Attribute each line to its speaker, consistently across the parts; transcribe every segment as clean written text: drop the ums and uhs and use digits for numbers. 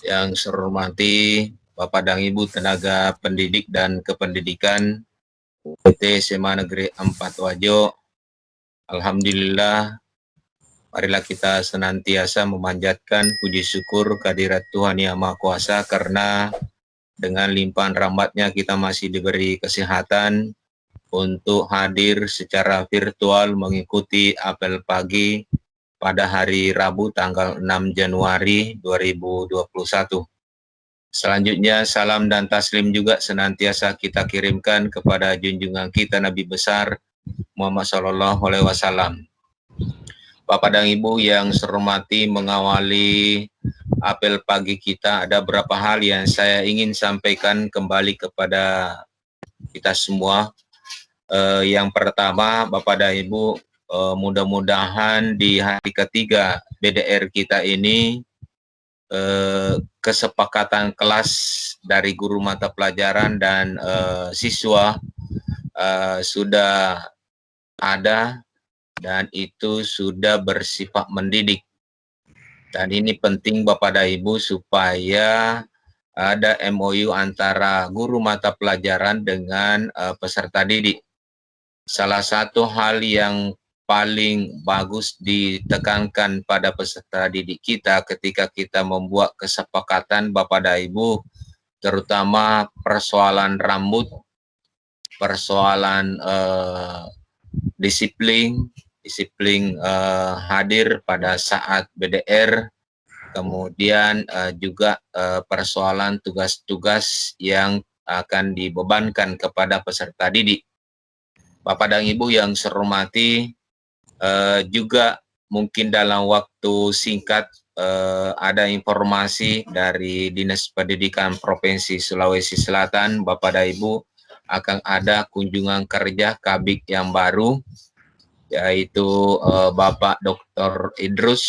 Speaker 1: Yang saya hormati Bapak dan Ibu tenaga pendidik dan kependidikan UPT SMA Negeri 4 Wajo. Alhamdulillah, marilah kita senantiasa memanjatkan puji syukur kehadirat Tuhan Yang Maha Kuasa karena dengan limpahan rahmat-Nya kita masih diberi kesehatan untuk hadir secara virtual mengikuti apel pagi pada hari Rabu tanggal 6 Januari 2021. Selanjutnya salam dan taslim juga senantiasa kita kirimkan kepada junjungan kita Nabi besar Muhammad SAW. Bapak dan Ibu yang saya hormati, mengawali apel pagi kita ada beberapa hal yang saya ingin sampaikan kembali kepada kita semua. Yang pertama, Bapak dan Ibu, mudah-mudahan di hari ketiga BDR kita ini kesepakatan kelas dari guru mata pelajaran dan siswa sudah ada dan itu sudah bersifat mendidik. Dan ini penting Bapak dan Ibu supaya ada MOU antara guru mata pelajaran dengan peserta didik. Salah satu hal yang paling bagus ditekankan pada peserta didik kita ketika kita membuat kesepakatan Bapak dan Ibu, terutama persoalan rambut, persoalan disiplin hadir pada saat BDR, kemudian juga persoalan tugas-tugas yang akan dibebankan kepada peserta didik. Bapak dan Ibu yang saya hormati, juga mungkin dalam waktu singkat ada informasi dari Dinas Pendidikan Provinsi Sulawesi Selatan, Bapak dan Ibu, akan ada kunjungan kerja Kabik yang baru, yaitu Bapak Dr. Idrus,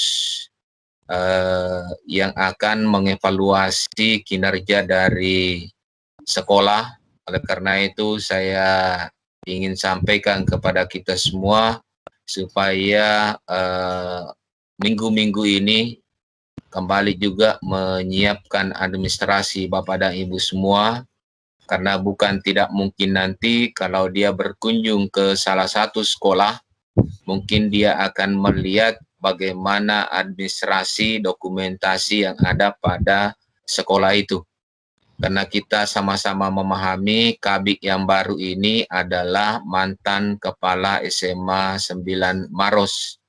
Speaker 1: yang akan mengevaluasi kinerja dari sekolah. Oleh karena itu saya ingin sampaikan kepada kita semua supaya minggu-minggu ini kembali juga menyiapkan administrasi Bapak dan Ibu semua, karena bukan tidak mungkin nanti kalau dia berkunjung ke salah satu sekolah, mungkin dia akan melihat bagaimana administrasi dokumentasi yang ada pada sekolah itu. Karena kita sama-sama memahami Kabik yang baru ini adalah mantan Kepala SMA 9 Maros.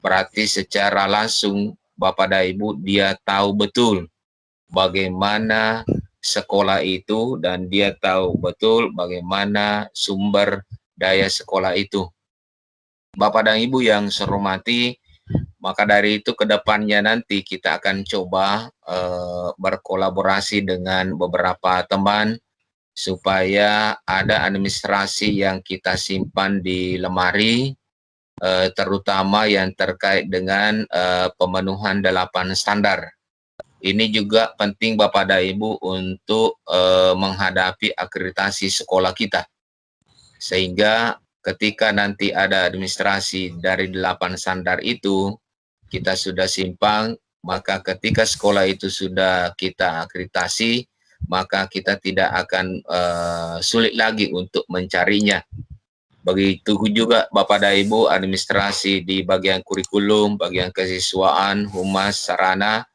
Speaker 1: Berarti secara langsung Bapak dan Ibu dia tahu betul bagaimana sekolah itu dan dia tahu betul bagaimana sumber daya sekolah itu. Bapak dan Ibu yang saya hormati, maka dari itu ke depannya nanti kita akan coba berkolaborasi dengan beberapa teman supaya ada administrasi yang kita simpan di lemari, terutama yang terkait dengan pemenuhan 8 standar. Ini juga penting Bapak dan Ibu untuk menghadapi akreditasi sekolah kita. Sehingga ketika nanti ada administrasi dari 8 standar itu, kita sudah simpang, maka ketika sekolah itu sudah kita akreditasi, maka kita tidak akan sulit lagi untuk mencarinya. Begitu juga Bapak dan Ibu, administrasi di bagian kurikulum, bagian kesiswaan, humas, sarana,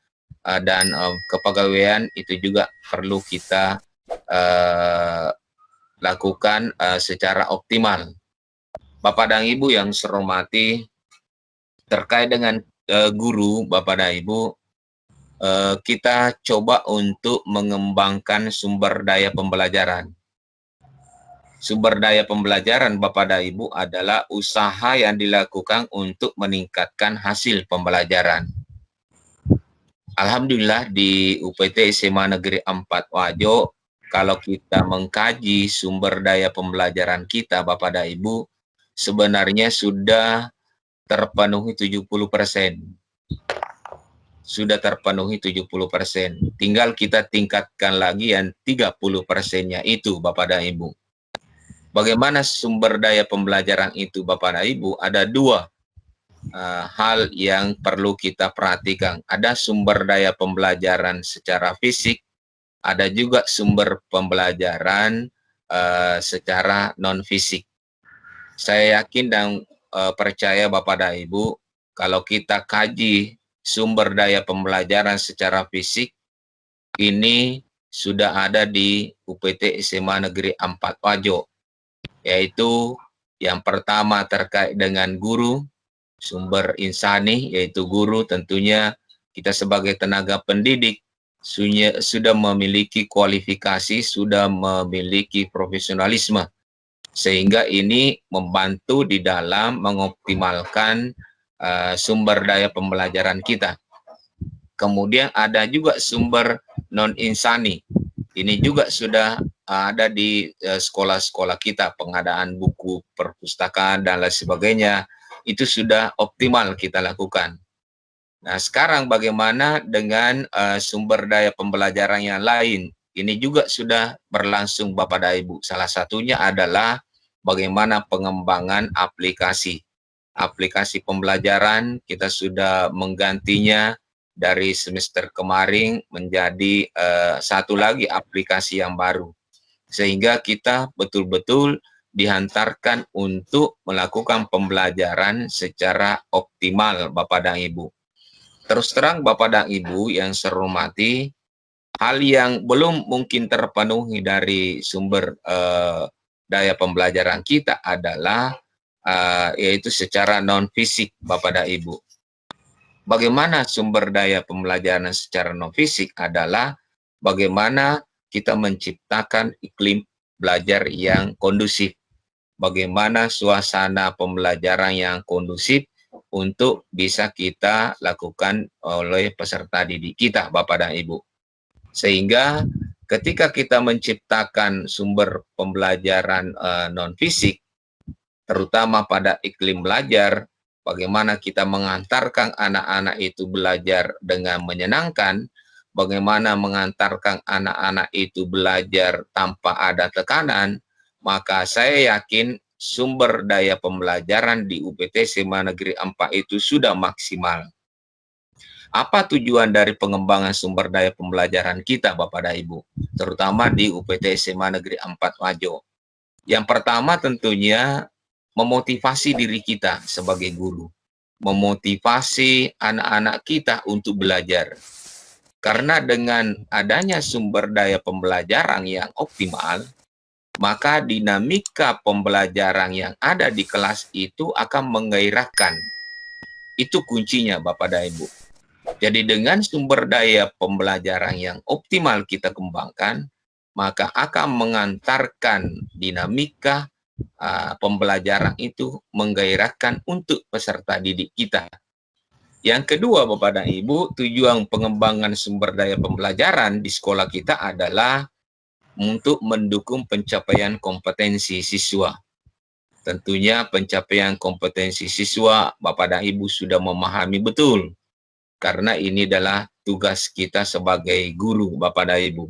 Speaker 1: dan kepegawaian itu juga perlu kita lakukan secara optimal. Bapak dan Ibu yang saya hormati, terkait dengan guru, Bapak dan Ibu, kita coba untuk mengembangkan sumber daya pembelajaran. Sumber daya pembelajaran Bapak dan Ibu adalah usaha yang dilakukan untuk meningkatkan hasil pembelajaran. Alhamdulillah di UPT SMA Negeri 4 Wajo, kalau kita mengkaji sumber daya pembelajaran kita Bapak dan Ibu, sebenarnya sudah terpenuhi 70%. Sudah terpenuhi 70%. Tinggal kita tingkatkan lagi yang 30%-nya itu Bapak dan Ibu. Bagaimana sumber daya pembelajaran itu Bapak dan Ibu? Ada dua. hal yang perlu kita perhatikan. Ada sumber daya pembelajaran secara fisik, ada juga sumber pembelajaran secara non-fisik. Saya yakin dan percaya Bapak dan Ibu, kalau kita kaji sumber daya pembelajaran secara fisik, ini sudah ada di UPT SMA Negeri 4 Wajo, yaitu yang pertama terkait dengan guru, sumber insani, yaitu guru. Tentunya kita sebagai tenaga pendidik sudah memiliki kualifikasi, sudah memiliki profesionalisme, sehingga ini membantu di dalam mengoptimalkan sumber daya pembelajaran kita. Kemudian ada juga sumber non-insani. Ini juga sudah ada di sekolah-sekolah kita, pengadaan buku, perpustakaan, dan lain sebagainya. Itu sudah optimal kita lakukan. Nah, sekarang bagaimana dengan sumber daya pembelajaran yang lain? Ini juga sudah berlangsung Bapak dan Ibu. Salah satunya adalah bagaimana pengembangan aplikasi. Aplikasi pembelajaran kita sudah menggantinya dari semester kemarin menjadi satu lagi aplikasi yang baru. Sehingga kita betul-betul dihantarkan untuk melakukan pembelajaran secara optimal Bapak dan Ibu. Terus terang Bapak dan Ibu yang saya hormati, hal yang belum mungkin terpenuhi dari sumber daya pembelajaran kita adalah yaitu secara non-fisik Bapak dan Ibu. Bagaimana sumber daya pembelajaran secara non-fisik adalah bagaimana kita menciptakan iklim belajar yang kondusif. Bagaimana suasana pembelajaran yang kondusif untuk bisa kita lakukan oleh peserta didik kita, Bapak dan Ibu. Sehingga ketika kita menciptakan sumber pembelajaran non-fisik, terutama pada iklim belajar, bagaimana kita mengantarkan anak-anak itu belajar dengan menyenangkan, bagaimana mengantarkan anak-anak itu belajar tanpa ada tekanan, maka saya yakin sumber daya pembelajaran di UPT SMA Negeri 4 itu sudah maksimal. Apa tujuan dari pengembangan sumber daya pembelajaran kita, Bapak dan Ibu, terutama di UPT SMA Negeri 4 Wajo? Yang pertama tentunya memotivasi diri kita sebagai guru, memotivasi anak-anak kita untuk belajar. Karena dengan adanya sumber daya pembelajaran yang optimal, maka dinamika pembelajaran yang ada di kelas itu akan menggairahkan. Itu kuncinya Bapak dan Ibu. Jadi dengan sumber daya pembelajaran yang optimal kita kembangkan, maka akan mengantarkan dinamika pembelajaran itu menggairahkan untuk peserta didik kita. Yang kedua Bapak dan Ibu, tujuan pengembangan sumber daya pembelajaran di sekolah kita adalah untuk mendukung pencapaian kompetensi siswa. Tentunya pencapaian kompetensi siswa Bapak dan Ibu sudah memahami betul, karena ini adalah tugas kita sebagai guru Bapak dan Ibu.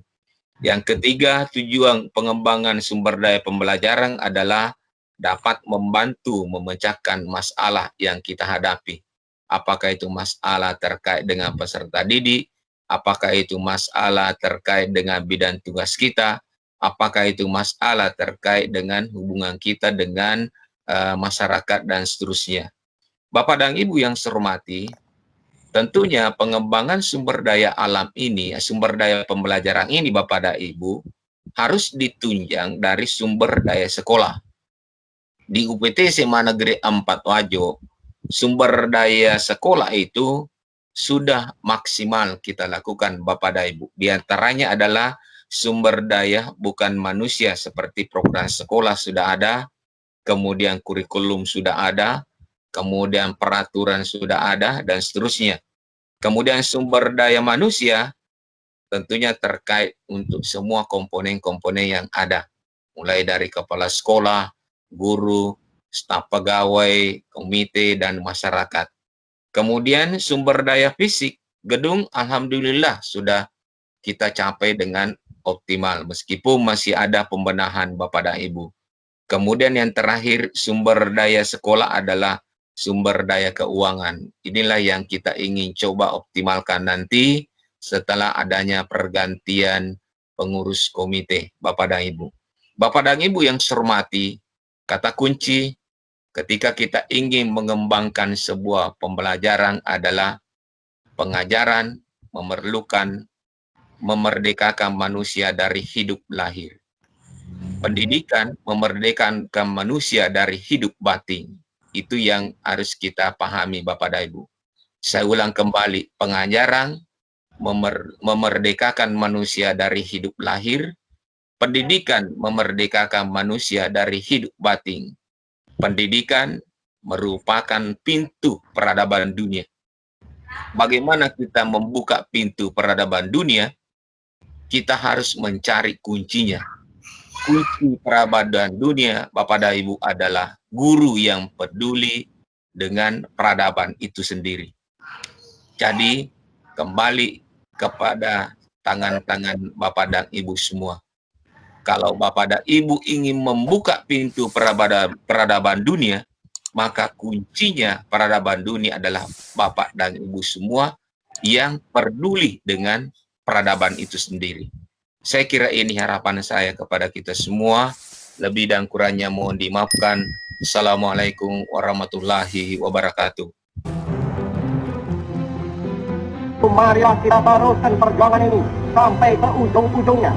Speaker 1: Yang ketiga, tujuan pengembangan sumber daya pembelajaran adalah dapat membantu memecahkan masalah yang kita hadapi. Apakah itu masalah terkait dengan peserta didik, apakah itu masalah terkait dengan bidang tugas kita, apakah itu masalah terkait dengan hubungan kita dengan masyarakat dan seterusnya. Bapak dan Ibu yang saya hormati, tentunya pengembangan sumber daya alam ini, sumber daya pembelajaran ini Bapak dan Ibu, harus ditunjang dari sumber daya sekolah. Di UPT SMA Negeri 4 Wajo, sumber daya sekolah itu sudah maksimal kita lakukan Bapak dan Ibu. Di antaranya adalah sumber daya bukan manusia seperti program sekolah sudah ada, kemudian kurikulum sudah ada, kemudian peraturan sudah ada, dan seterusnya. Kemudian sumber daya manusia tentunya terkait untuk semua komponen-komponen yang ada, mulai dari kepala sekolah, guru, staf pegawai, komite, dan masyarakat. Kemudian sumber daya fisik, gedung alhamdulillah sudah kita capai dengan optimal, meskipun masih ada pembenahan Bapak dan Ibu. Kemudian yang terakhir, sumber daya sekolah adalah sumber daya keuangan. Inilah yang kita ingin coba optimalkan nanti setelah adanya pergantian pengurus komite, Bapak dan Ibu. Bapak dan Ibu yang saya hormati, kata kunci ketika kita ingin mengembangkan sebuah pembelajaran adalah pengajaran memerlukan memerdekakan manusia dari hidup lahir. Pendidikan memerdekakan manusia dari hidup batin. Itu yang harus kita pahami, Bapak dan Ibu. Saya ulang kembali, pengajaran memerdekakan manusia dari hidup lahir. Pendidikan memerdekakan manusia dari hidup batin. Pendidikan merupakan pintu peradaban dunia. Bagaimana kita membuka pintu peradaban dunia? Kita harus mencari kuncinya. Kunci peradaban dunia, Bapak dan Ibu, adalah guru yang peduli dengan peradaban itu sendiri. Jadi, kembali kepada tangan-tangan Bapak dan Ibu semua. Kalau Bapak dan Ibu ingin membuka pintu peradaban dunia, maka kuncinya peradaban dunia adalah Bapak dan Ibu semua yang peduli dengan peradaban itu sendiri. Saya kira ini harapan saya kepada kita semua. Lebih dan kurangnya mohon dimaafkan. Assalamualaikum warahmatullahi wabarakatuh.
Speaker 2: Marilah kita teruskan perjuangan ini sampai ke ujung-ujungnya.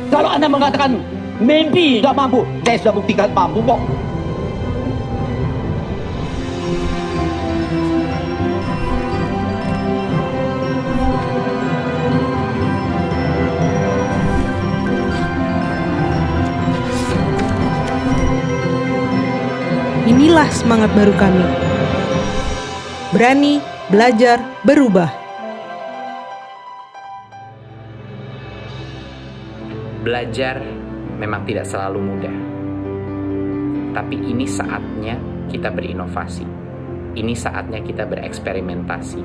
Speaker 2: Kalau Anda mengatakan maybe tidak mampu, saya sudah buktikan mampu kok.
Speaker 3: Inilah semangat baru kami. Berani, belajar, berubah.
Speaker 4: Belajar memang tidak selalu mudah. Tapi ini saatnya kita berinovasi. Ini saatnya kita bereksperimentasi.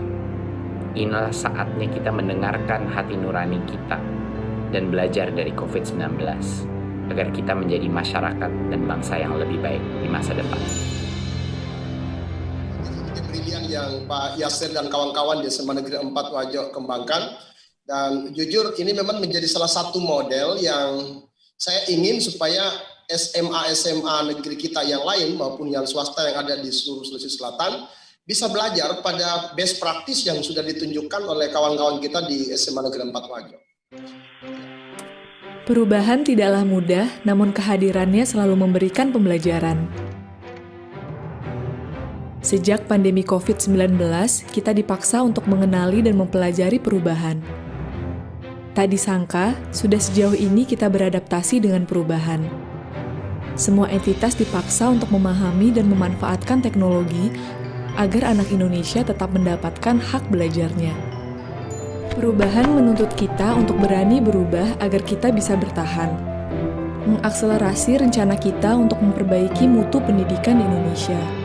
Speaker 4: Inilah saatnya kita mendengarkan hati nurani kita dan belajar dari COVID-19 agar kita menjadi masyarakat dan bangsa yang lebih baik di masa depan.
Speaker 5: Brilian yang Pak Yasir dan kawan-kawan di SMA Negeri 4 Wajo kembangkan, dan jujur ini memang menjadi salah satu model yang saya ingin supaya SMA negeri kita yang lain maupun yang swasta yang ada di seluruh Sulawesi Selatan bisa belajar pada best practice yang sudah ditunjukkan oleh kawan-kawan kita di SMA Negeri 4 Wajo.
Speaker 6: Perubahan tidaklah mudah, namun kehadirannya selalu memberikan pembelajaran. Sejak pandemi COVID-19, kita dipaksa untuk mengenali dan mempelajari perubahan. Tak disangka, sudah sejauh ini kita beradaptasi dengan perubahan. Semua entitas dipaksa untuk memahami dan memanfaatkan teknologi agar anak Indonesia tetap mendapatkan hak belajarnya. Perubahan menuntut kita untuk berani berubah agar kita bisa bertahan. Mengakselerasi rencana kita untuk memperbaiki mutu pendidikan di Indonesia.